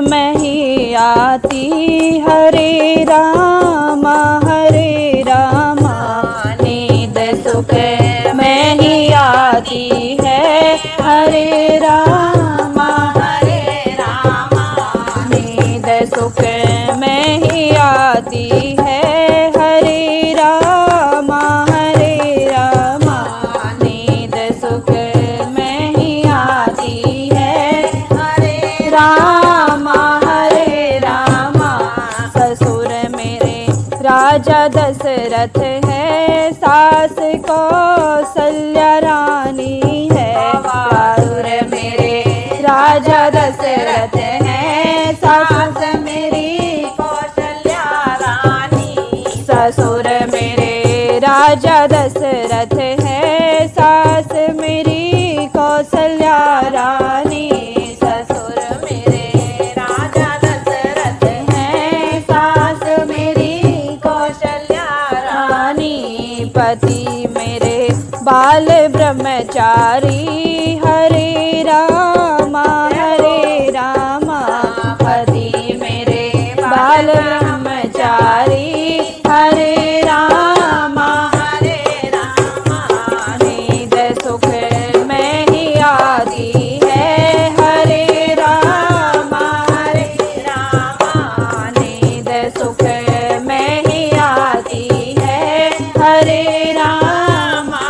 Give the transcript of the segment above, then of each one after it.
में ही आती, हरे रामा नींद सुख में ही आती है, हरे रामा नींद सुख में ही आती है, हरे रामा नींद सुख में ही आती है, हरे रामा ससुर मेरे राजा दशरथ है, सास कौशल्या रानी है, ससुर मेरे राजा दशरथ है, सास मेरी कौशल्या रानी, ससुर मेरे राजा दशरथ है, सास मेरी कौशल्या रानी, ससुर मेरे राजा दशरथ है, सास मेरी कौशल्या रानी, पति मेरे बाल ब्रह्मचारी, हरे रामा पति मेरे बाल ब्रह्मचारी, हरे रामा नींद सुख में ही आती है, हरे रामा नींद सुख में ही आती है, हरे रामा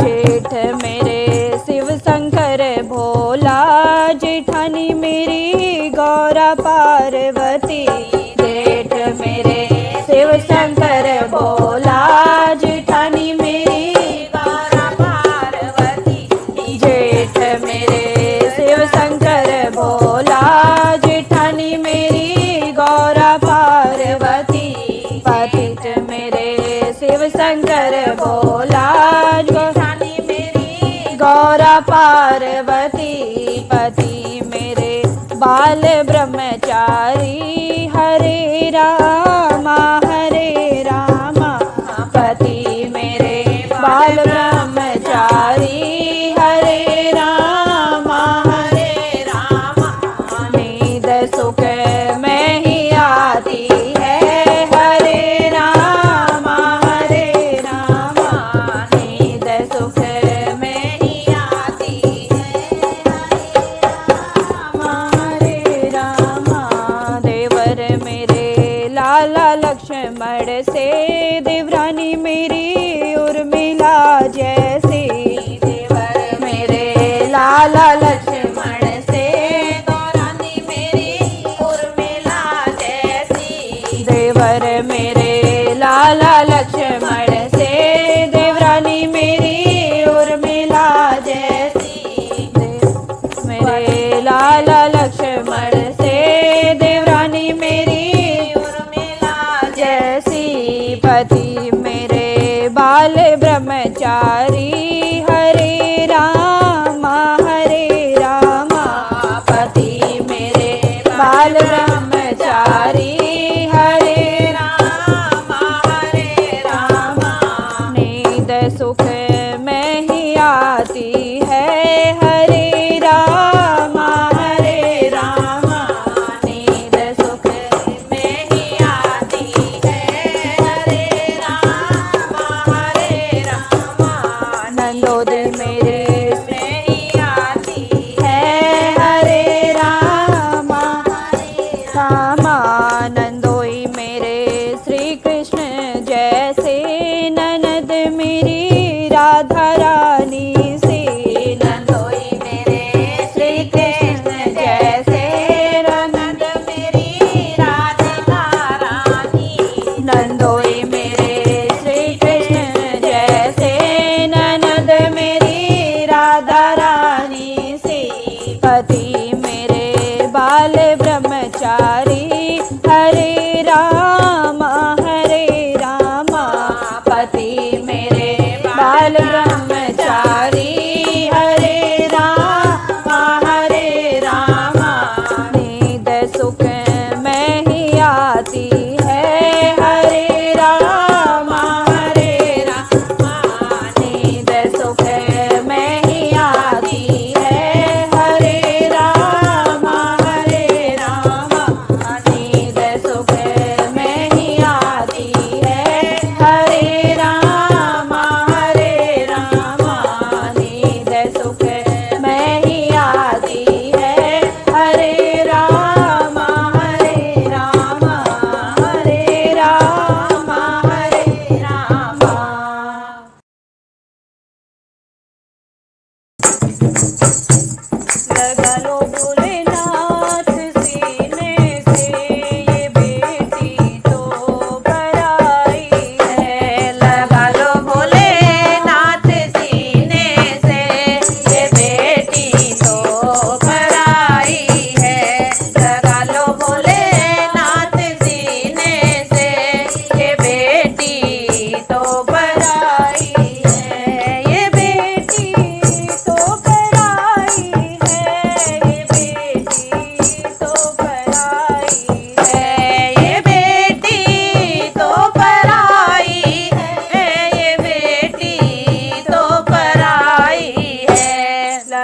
जेठ मेरे शिव शंकर भोला, जेठानी मेरी गौरा पार्वती, जेठ मेरे शिव शंकर भोला, जेठानी मेरी गौरा पार्वती, जेठ मेरे शिव शंकर भोला, जेठानी मेरी गौरा पार्वती, पतित मेरे शिव शंकर भोला, जेठानी मेरी गौरा पार्वती, पति मेरे बाल ब्रह्मचारी, हरे रामा पति मेरे बाल ब्रह्मचारी, हरे रामा नींद सुख में ही आती है, हरे रामा नींद सुख में ही आती है, देवर मेरे लाला लक्ष्मण से, देवरानी मेरी उर्मिला जैसी, देवर मेरे लाला लक्ष्मण से, देवरानी मेरी उर्मिला जैसी, देवर मेरे लाला लक्ष्मण से, देवरानी मेरी उर्मिला जैसी, मेरे लाला लक्ष्मण से, देवरानी मेरी उर्मिला जैसी, पति मेरे बाल ब्रह्मचारी, हरे रामा पति मेरे बाल ब्रह्मचारी, हरे रामा नींद सुख में ही आती है, हरे रामा नींद सुख में ही आती है, हरे रामा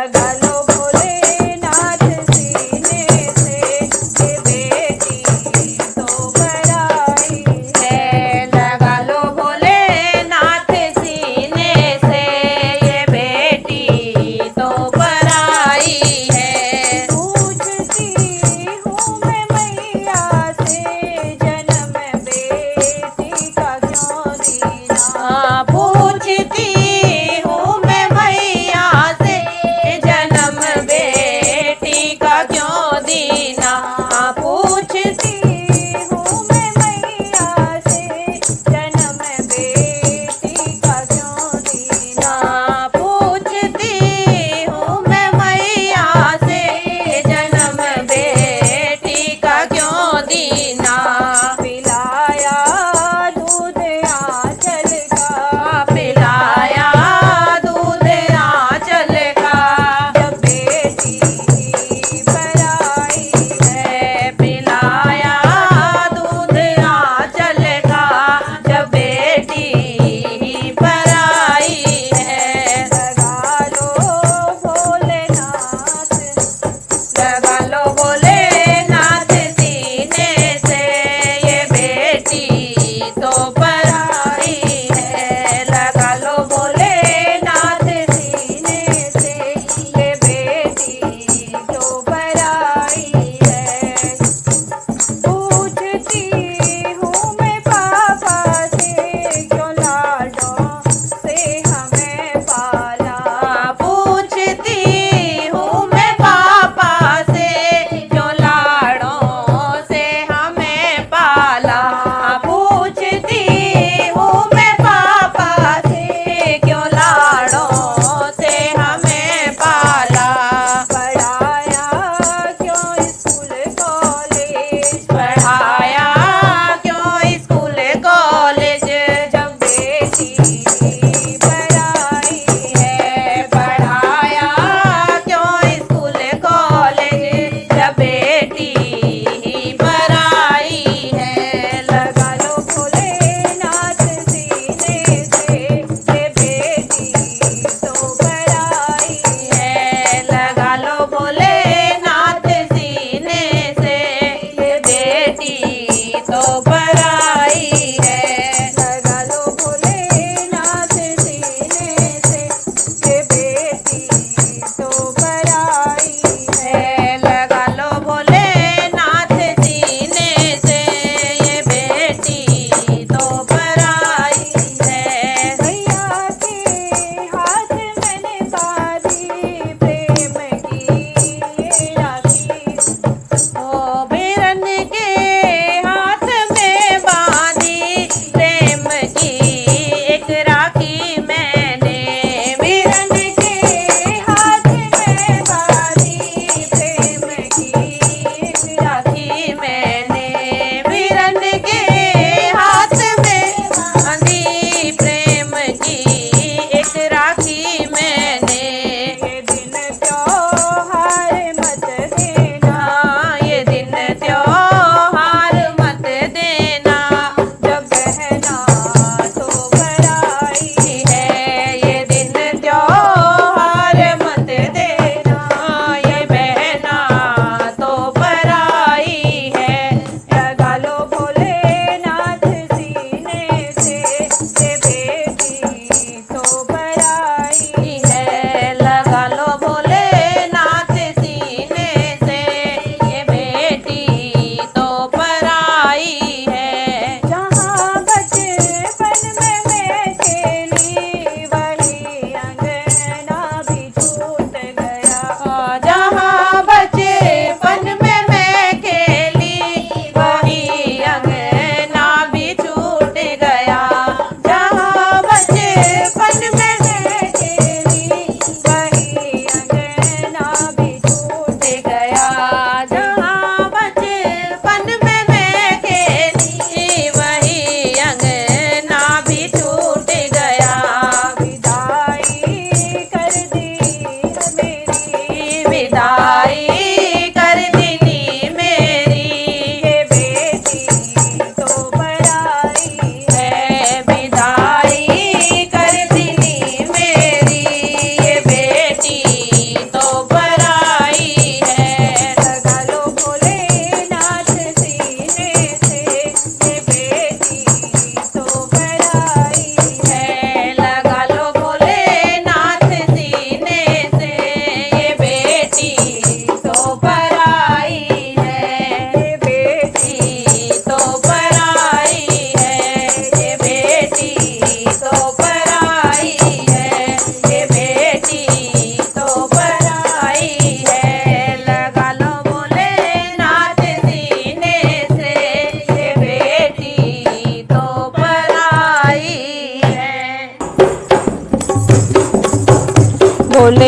लगा लो भोलेनाथ सीने से, ये बेटी तो पराई है। लगा लो भोलेनाथ सीने से, ये बेटी तो पराई है। पूछती हूँ मैं मैया से, जन्म बेटी का क्यों दीना। पूछती हूँ मैं मैया से, जन्म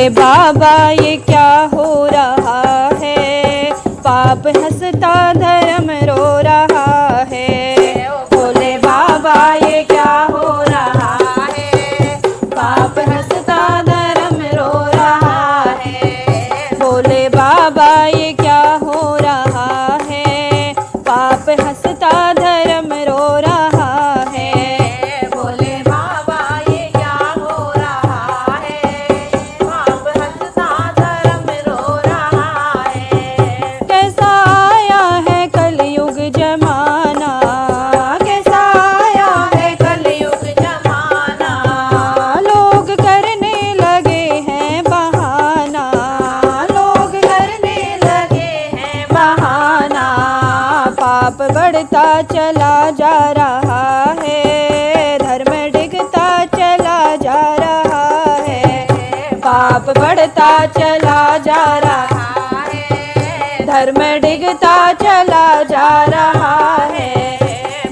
बोले बाबा ये क्या हो रहा है, पाप हंसता धर्म रो रहा है। बोले बाबा ये क्या हो रहा है, पाप हंसता धर्म रो रहा है। बोले बाबा ये क्या हो रहा है, पाप हंसता धर्म रो रहा है। बोले बाबा ये क्या हो रहा है, पाप हंसता धर्म रो रहा है। कैसा आया है कलयुग जमाना, कैसा आया है कलयुग जमाना। लोग करने लगे हैं बहाना, लोग करने लगे हैं बहाना। पाप बढ़ता चला जा रहा है, धर्म डिगता चला जा रहा है। पाप बढ़ता चला जा रहा है, धर्म डिगता चला जा रहा है।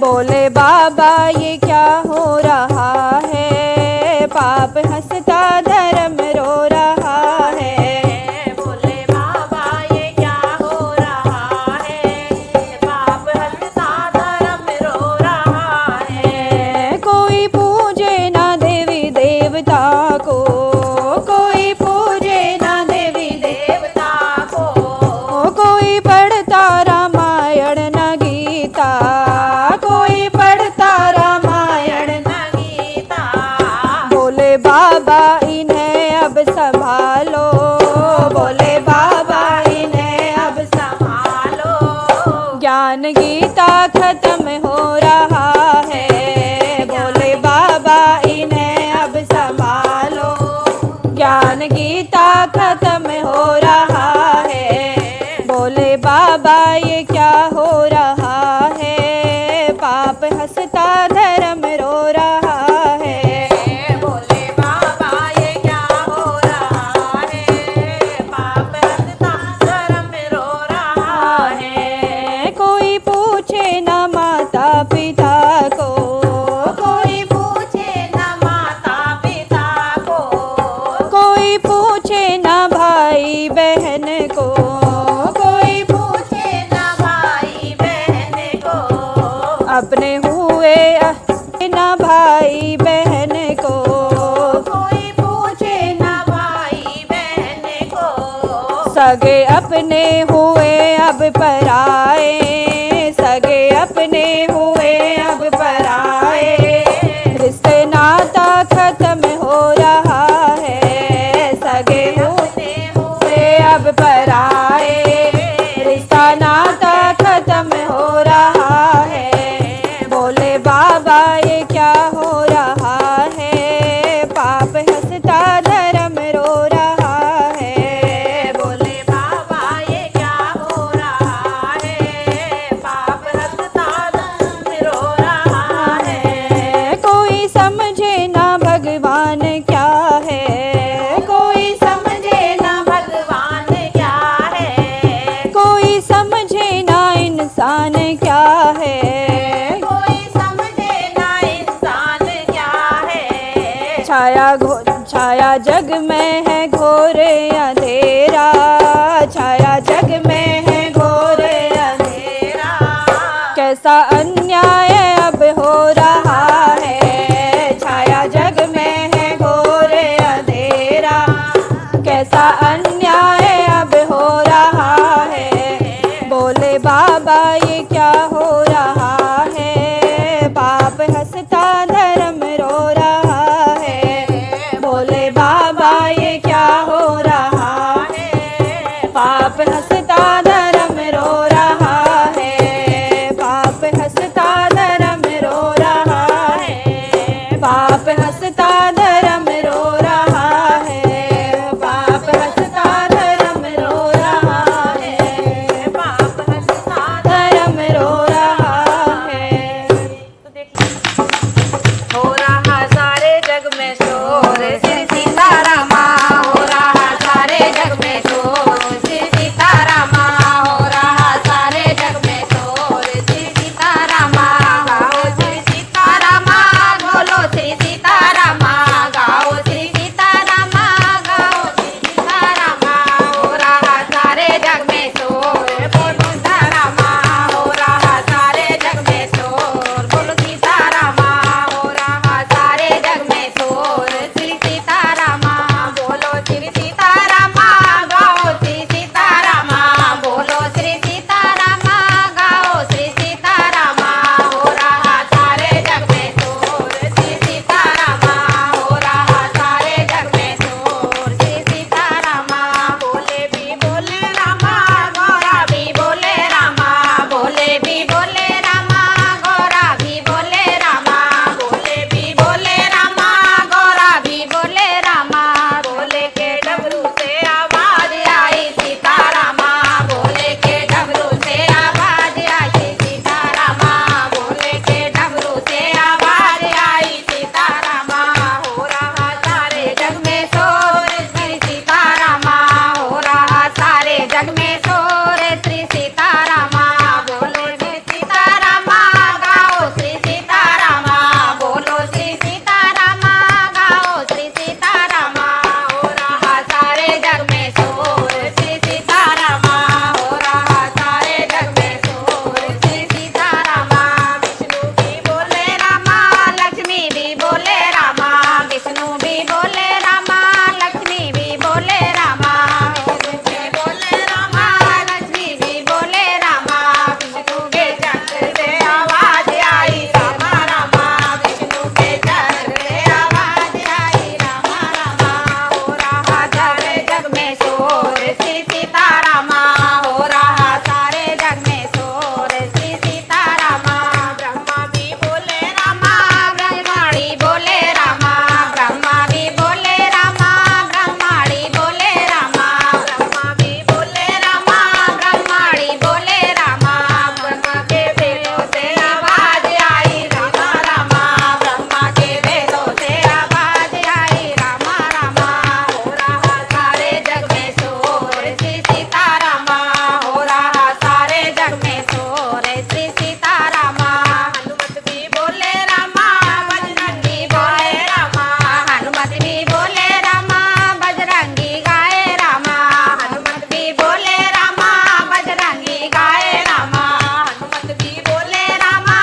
बोले बाबा ये क्या हो रहा है, पाप हंसता धर्म रो रहा है। बोले बाबा ये क्या हो रहा है, पाप हंसता धर्म रो रहा है। कोई पूजे ना देवी देवता को, कोई पूजे ना देवी देवता को। कोई पढ़ता रामायण न गीता, कोई पढ़ता रामायण न गीता। बोले बाबा इन्हें अब संभालो, बोले बाबा इन्हें अब संभालो। ज्ञान गीता खत्म हो रहा है, बोले बाबा इन्हें अब संभालो। ज्ञान गीता खत्म हो रहा है। बोले बाबा ये क्या हो रहा है, पाप हंसता धर्म रो रहा है। बोले बाबा ये क्या हो रहा है, पाप हंसता धर्म रो रहा है। कोई पूछे ना माता पिता को, कोई पूछे ना माता पिता को। कोई पूछे ना भाई बहन को, कोई पूछे ना भाई बहन को। अपने हुए ना भाई बहन को, कोई पूछे ना भाई बहन को। सगे अपने हुए अब पराए, सगे अपने हुए अब पराए। रिश्ते नाता खत्म हो रहा है, सगे अपने हुए अब पराए। रिश्ता नाता खत्म हो रहा है। बोले बाबा ये क्या हो रहा है, पाप हंसता धर्म रो रहा है। बोले बाबा ये क्या हो रहा है, पाप हंसता धर्म रो रहा है। कोई समझे ना भगवान क्या है, कोई समझे ना भगवान क्या श्री सीतारामा हो रहा सारे जग में शोर श्री सीतारामा ब्रह्मा भी बोले रामा ब्रह्माणी बोले रामा ब्रह्मा भी बोले रामा ब्रह्माणी बोले रामा ब्रह्मा भी बोले रामा ब्रह्माणी बोले रामा ब्रह्मा के वेदों से आवाज आई रामा रामा ब्रह्मा के वेदों से आवाज आई रामा रामा हो रहा सारे जग में शोर श्री सीतारामा हो रहा सारे जग में शोर श्री सीतारामा हनुमत भी बोले रामा बजरंगी बोले रामा हनुमत भी बोले रामा बजरंगी गाए रामा हनुमत भी बोले रामा बजरंगी गाए रामा हनुमत भी बोले रामा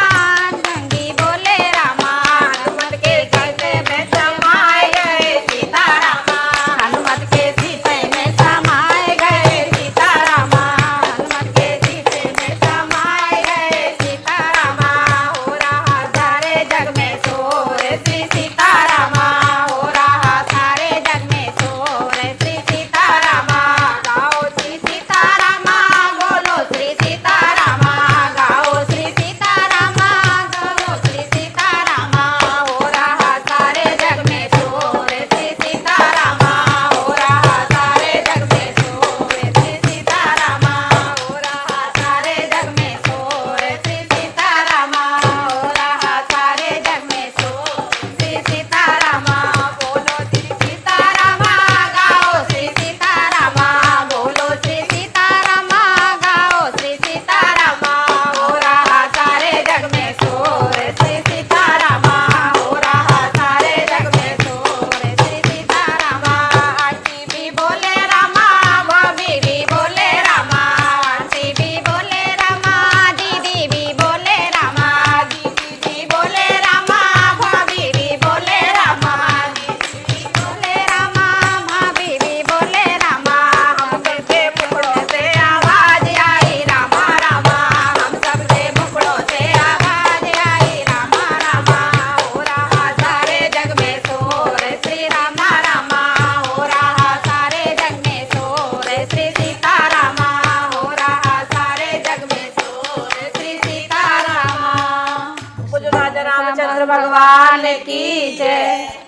बजरंगी बोले रामा हनुमत के सीते में समाए गए सीतारामा हनुमत के सीते में समाए गए सीतारामा हनुमत के सीते में समाए गए सीतारामा हो रहा सारे जग में शोर श्री सीतारामा हो रहा सारे जग में शोर श्री सीतारामा गाओ श्री सीतारामा बोलो श्री सीतारामा गाओ श्री सीतारामा बोलो श्री सीतारामा हो रहा सारे जग में शोर श्री सीतारामा हो रहा सारे जग में शोर श्री सीतारामा हो रहा सारे जग में शोर श्री सीतारामा हो रहा सारे जग में शोर श्री सीतारामा बोलो श्री सीतारामा गाओ श्री सीतारामा बोलो श्री सीतारामा गाओ श्री सीतारामा हो रहा सारे जग में शोर श्री सीतारामा हो रहा सारे जग में शोर श्री सीतारामा आंटी भी बोले रामा भाभी भी बोले रामा आंटी भी बोले रामा दीदी भी बोले रामा दीदी भी बोले रामा भाभी भी बोले रामा दीदी भी बोले रामा भाभी भी बोले रामा हम सबके मुखड़ों से आवाज आई रामा रामा हम सबके मुखड़ों से आवाज आई रामा रामा हो रहा सारे जग में शोर श्री रामा रामा हो रहा सारे जग में शोर श्री सीतारामा हो रहा सारे जग में शोर श्री सीतारामा। राजा रामचंद्र भगवान की जय।